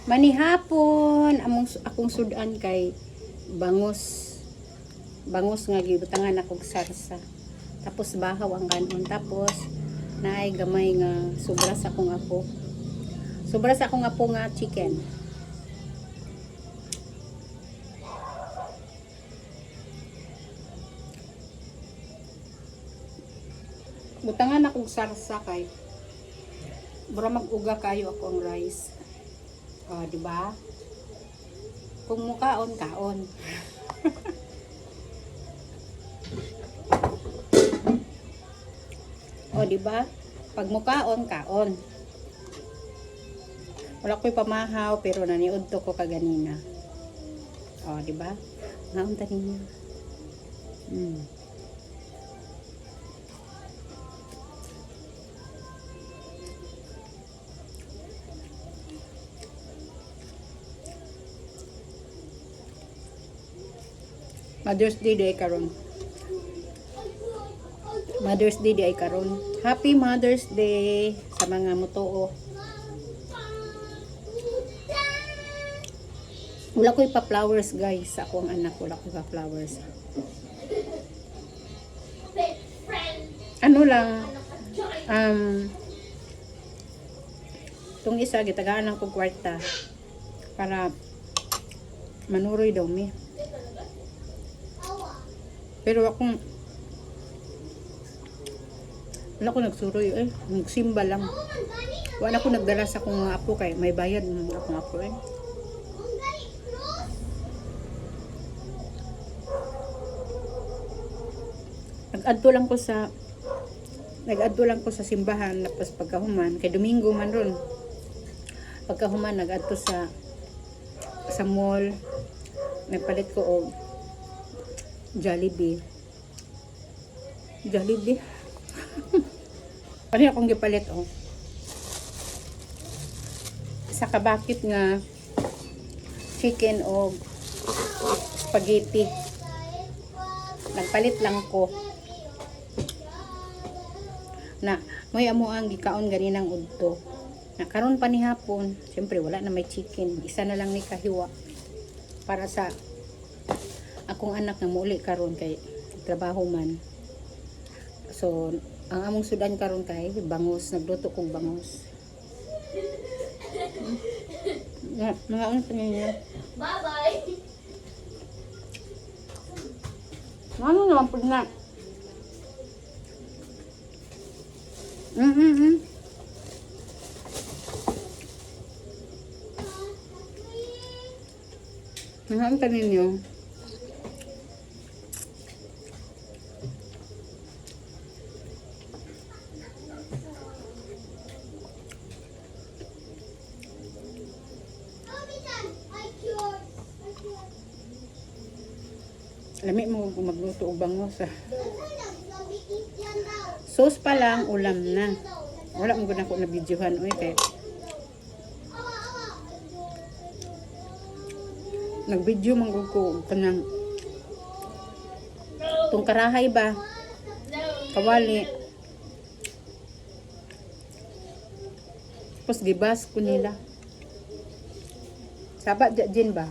Manihapon akong sudan kay bangus. Bangus nga gibutangan akong sarsa. Tapos bahaw ang kanon. Tapos naay gamay nga sobra sa akong apo. Sobra sa akong apo nga chicken. Butangan akong sarsa kay bura mag-uga kayo ako ang rice. Di ba? Kung mukaon kaon. Di ba? Pag mukaon kaon. Wala ko'y pamahaw pero naniud to ko kaganina. Di ba? Ngaon ta ninyo. Mother's Day di ay karon. Mother's Day di ay karon. Happy Mother's Day sa mga mutuo. Wala ko ipa-flowers guys. Ako ang anak, wala ko ipa-flowers. Ano lang, itong isa, gitagaan lang ko kwarta para manuroy daw mi. Pero akong wala ko nagsuroy nagsimba lang. Wala ko nagdala sa akong apo kay may bayad ng akong apo Nag-adto lang ko sa simbahan tapos pagkahuman kay Domingo man ron. Pagkahuman nag-adto sa mall. Nagpalit ko og Jollibee. Ano akong gipalit sa kabakit nga chicken o spaghetti. Nagpalit lang ko na may amo ang gikaon ganinang udto. Na karon pa ni hapon, siyempre wala na may chicken. Isa na lang ni kahiwa para sa akong anak na muli karon kay trabaho man. So, ang among sudan karon kay bangus, nagluto kong bangus. Mga ano sa ninyo? Bye-bye! Ano naman po na? Mga ano ninyo? Lami mo kung magluto o bangus Sauce pa lang, ulam na. Wala mo na ko na videohan. Kay nag-video man ko kanang tong karahay ba? Kawali. Tapos gibas ko nila. Sabat dyan ba?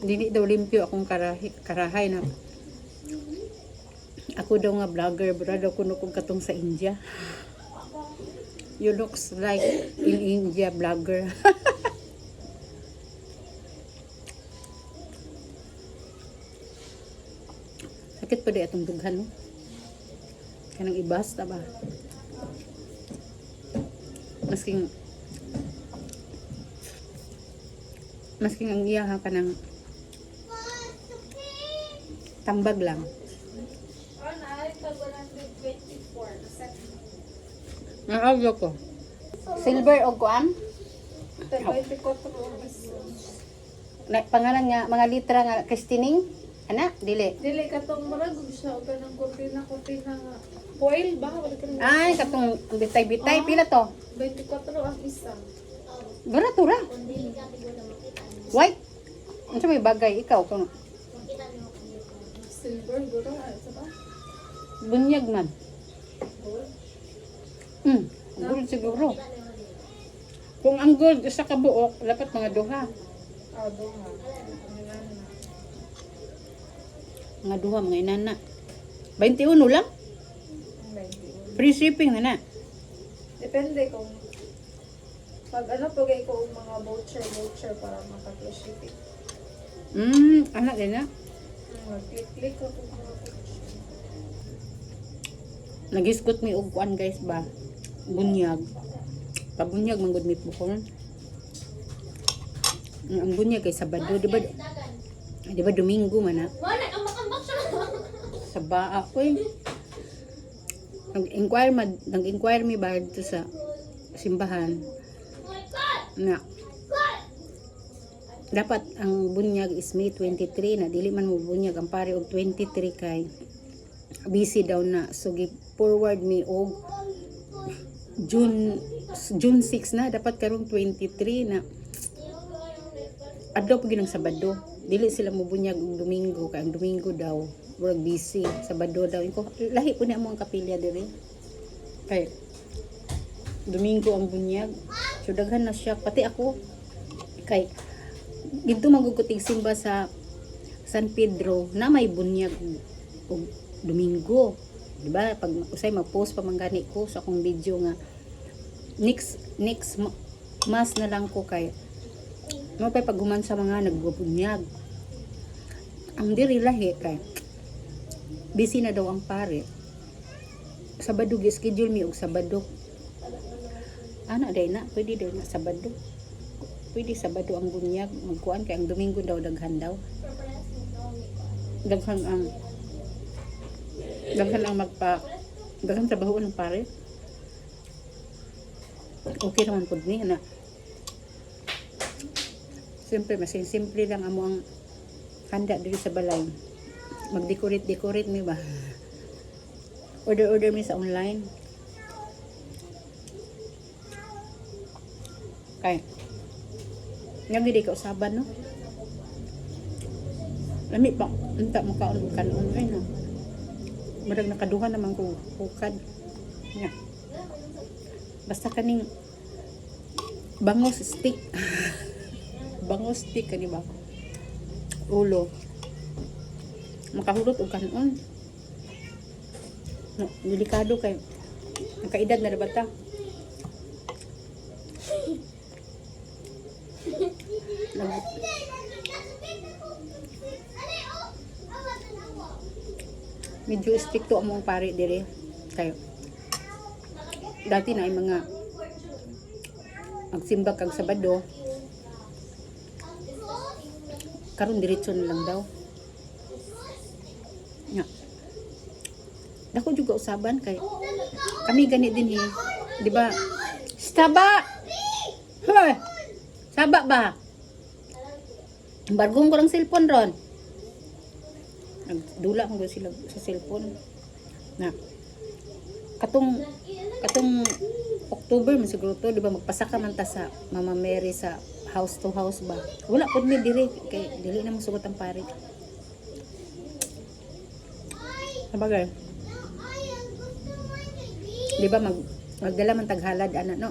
Dili daw limpyo akong karahay na ako daw nga vlogger, bro daw kuno kong katong sa India. You looks like in India vlogger. Sakit pa di atong dughan kanang ibas ta ba? Masking ang iya ha kanang tambag lang. Ang audio ko. Silver o kuan? Pangalan nga, mga litra nga kastining? Ana, dili. Dili katong murag siya o kanang kurtina nga. Foil ba? Ay, katong bitay-bitay. Pila to? 24 ang isa. Tura. White? Ano may bagay? Ikaw kung Silver, gura. Sa ba? Bunyag man. Gold siguro. Kung ang gold isa ka buok, dapat mga duha. Doon nga. Mga duha, mga inana. 21 lang. Free shipping na na. Depende kung pag pag ikaw mga voucher para maka-free shipping. Anak din na. Mag-click ko kung mga voucher. Nagiskot mi og kuan guys ba. Bunyag. Pabunyag manggod mi pukon. Ang bunyag kay Sabado, di ba? Di ba Domingo man na? Sa baa oy. Nag-inquire mi ba dito sa simbahan na dapat ang bunyag is May 23 na dili man mo bunyag ang pare og 23 kay busy daw na, so gi forward mi og June 6 na, dapat karong 23 na adlaw pag ng Sabado, dili sila mo bunyag og Domingo kay ang Domingo daw work busy, Sabado daw ko lahi po na mo ang kapilya diri kay Domingo ang bunyag, so daghan na siya pati ako kay dito magugutig simba sa San Pedro na may bunyag og Domingo, di ba? Pag usay mag-post pa manggani ko sa akong video nga next mas na lang ko kay mo pa paghuman sa mga nagbubunyag. Ang diri lahi kay busy na daw ang pare. Sabado gi-schedule mi og Sabado. Ana day na, pwede day na Sabado. Pwede Sabado ang bunyag, magkuan kay ang Domingo daw daghan daw. Daghan trabaho ng pare. Okay naman pud ni na. Siyempre mas simple lang amo ang handa diri sa balay. Mag-decorate mi ba. Order mi sa online. Kay nagdi ka usaban no. Lami pa unta mo kaon kanon ay no. Murag nakaduha naman ko hukad. Nga. Basta kaning bangos stick. Bangos stick kani ba? Ulo. Makahulot og kanon. No, delikado kay nakaedad na bata. Medyo stricto among pare dire kayo. Dati na ay mga magsimba kag Sabado. Karon diretso na lang daw. Nya. Dako juga usaban kay kami gani din di ba? Saba. Hoy. Saba ba? Bargong ko lang cellphone ron. Nagdula ko sila sa cellphone na katong October man siguro to, di ba magpasaka man ta sa Mama Mary sa house to house ba, wala pud mi diri kay dili na masugot ang pare sabagay, di ba magdala man taghalad no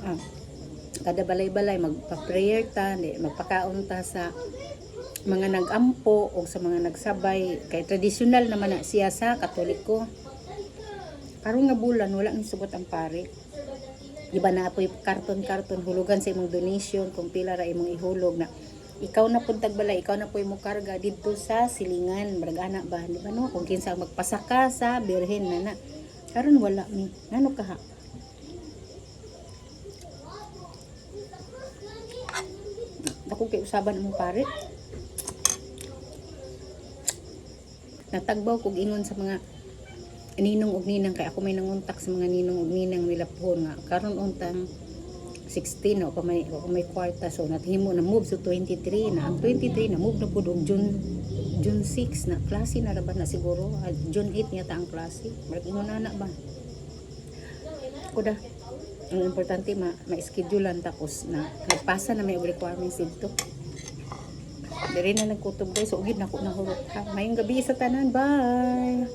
kada balay-balay magpa-prayer ta, magpakaon ta sa mga nag-ampo o sa mga nagsabay kay tradisyonal naman na siya sa Katoliko. Karong nga bulan wala ni sugot ang pare. Di ba na apoy karton hulugan sa imong donation kung pila ra imong ihulog na ikaw na pud tagbalay, ikaw na poy mo karga didto sa silingan, barag ana ba, di ba no? Kung kinsa magpasaka sa birhen na. Karon wala ni. Ngano ka ha? Ako kay usaban mo pare. Natagbaw kog ingon sa mga ninong ug ninang kay ako may nanguntak sa mga ninong ug ninang nila pohon nga karon untang 16 o may kwarta, so nathimo na move so 23 na ang 23 na move na pud og June 6 na klase na ra ba na siguro June 8 yata ang klase marag ingon na ba kuda ang importante ma-schedulean tapos na nagpasa na may requirements dito. Diri na nagkutob guys, so ugid na ko nahurot ha. Mayong gabi sa tanan, bye.